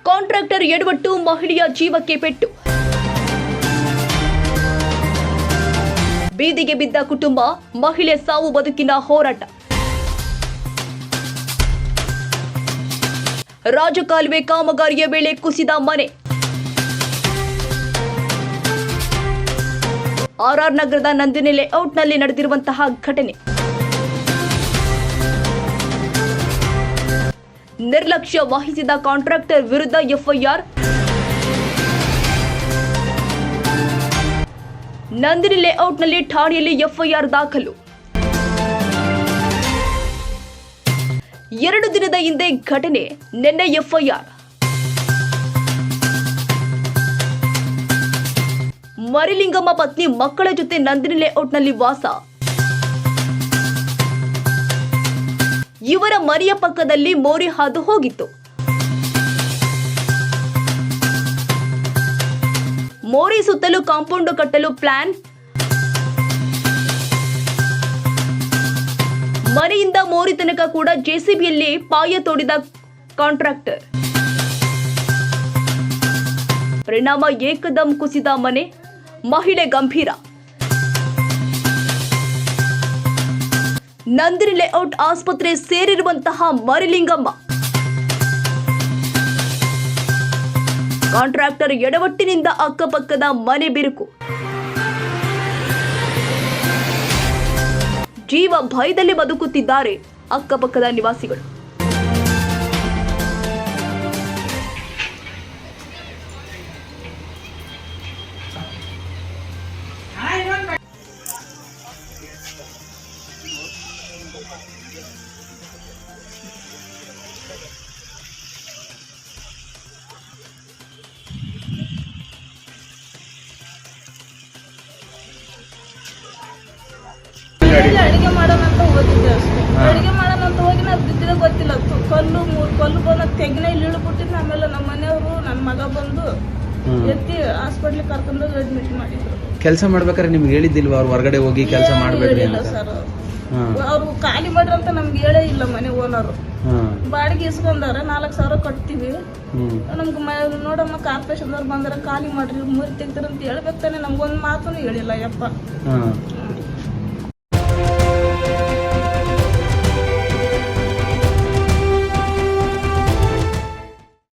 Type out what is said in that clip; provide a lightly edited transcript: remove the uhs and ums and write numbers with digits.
Contractor ಎಡವಟ್ಟು, ಮಹಿಳೆಯ ಜೀವಕ್ಕೆ ಪೆಟ್ಟು. ಬೀದಿಗೆ ಬಿದ್ದ ಕುಟುಂಬ, ಮಹಿಳೆ ಸಾವು ಬದುಕಿನ ಹೋರಾಟ. ರಾಜಕಾಲುವೆ ಕಾಮಗಾರಿಯ ವೇಳೆ ಕುಸಿದ ಮನೆ. ಆರ್ಆರ್ ನಗರದ ನಂದಿನಿ ಲೇಔಟ್ನಲ್ಲಿ ನಡೆದಿರುವಂತಹ ಘಟನೆ. ನಿರ್ಲಕ್ಷ್ಯ ವಹಿಸಿದ ಕಾಂಟ್ರಾಕ್ಟರ್ ವಿರುದ್ಧ ಎಫ್ಐಆರ್. ನಂದಿನಿ ಲೇಔಟ್ನಲ್ಲಿ ಠಾಣೆಯಲ್ಲಿ ಎಫ್ಐಆರ್ ದಾಖಲು. 2 ದಿನದ ಹಿಂದೆ ಘಟನೆ, ನಿನ್ನೆ ಎಫ್ಐಆರ್. ಮರಿಲಿಂಗಮ್ಮ ಪತ್ನಿ ಮಕ್ಕಳ ಜೊತೆ ನಂದಿನಿ ಲೇಔಟ್ನಲ್ಲಿ ವಾಸ. ಇವರ ಮರಿಯ ಪಕ್ಕದಲ್ಲಿ ಮೋರಿ ಹಾದು ಹೋಗಿತ್ತು. ಮೋರಿ ಸುತ್ತಲೂ ಕಾಂಪೌಂಡ್ ಕಟ್ಟಲು ಪ್ಲಾನ್. ಮನೆಯಿಂದ ಮೋರಿ ತನಕ ಕೂಡ ಜೆಸಿಬಿಯಲ್ಲಿ ಪಾಯ ತೋಡಿದ ಕಾಂಟ್ರಾಕ್ಟರ್. ಪರಿಣಾಮ ಏಕದಂ ಕುಸಿದ ಮನೆ, ಮಹಿಳೆ ಗಂಭೀರ. ನಂದಿನಿ ಲೇಔಟ್ ಆಸ್ಪತ್ರೆ ಸೇರಿರುವಂತಹ ಮರಿಲಿಂಗಮ್ಮ. ಕಾಂಟ್ರಾಕ್ಟರ್ ಎಡವಟ್ಟಿನಿಂದ ಅಕ್ಕಪಕ್ಕದ ಮನೆ ಬಿರುಕು. ಜೀವ ಭಯದಲ್ಲಿ ಬದುಕುತ್ತಿದ್ದಾರೆ ಅಕ್ಕಪಕ್ಕದ ನಿವಾಸಿಗಳು. ಅಡಿಗೆ ಮಾಡೋಣ ಅಂತ ಹೋಗಿದ್ದೆ ಅಷ್ಟೇ. ಅಡಿಗೆ ಮಾಡೋಣ ಅಂತ ಹೋಗಿ ನಾವು ಬಿದ್ದಿದೆ ಗೊತ್ತಿಲ್ಲ. ಕಲ್ಲು ಬಂದ ತೆಗಿನ ಇಲ್ಲಿ ಇಳ್ಬಿಟ್ಟಿದ್ದು. ಆಮೇಲೆ ನಮ್ಮ ಮನೆಯವರು ನನ್ನ ಮಗ ಬಂದು ಎತ್ತಿ ಹಾಸ್ಪಿಟ್ಲಿಗೆ ಕರ್ಕೊಂಡೋಗಿ ಅಡ್ಮಿಟ್ ಮಾಡಿದ್ರು. ಕೆಲಸ ಮಾಡ್ಬೇಕಾದ್ರೆ ನಿಮ್ಗೆ ಹೇಳಿದ್ದಿಲ್ವಾ ಅವ್ರು ಹೊರಗಡೆ ಹೋಗಿ ಕೆಲಸ ಮಾಡಬೇಡಿ ಅಂತ? ಸರ್ ಅವ್ರು ಖಾಲಿ ಮಾಡ್ರಿ ಅಂತ ನಮ್ಗೆ ಹೇಳೇ ಇಲ್ಲ. ಮನೆ ಓನರು ಬಾಡಿಗೆ ಇಸ್ಕೊಂಡಾರೆ 4,000 ಕಟ್ತೀವಿ. ನಮ್ಗೆ ನೋಡಮ್ಮ ಕಾರ್ಪೊರೇಷನ್ ಅವ್ರು ಬಂದಾರ ಖಾಲಿ ಮಾಡ್ರಿ, ಮುರಿ ತೆಗ್ದಾರ ಅಂತ ಹೇಳ್ಬೇಕು ತಾನೆ. ನಮ್ಗೊಂದು ಮಾತನ್ನು ಹೇಳಿಲ್ಲ ಯಪ್ಪ.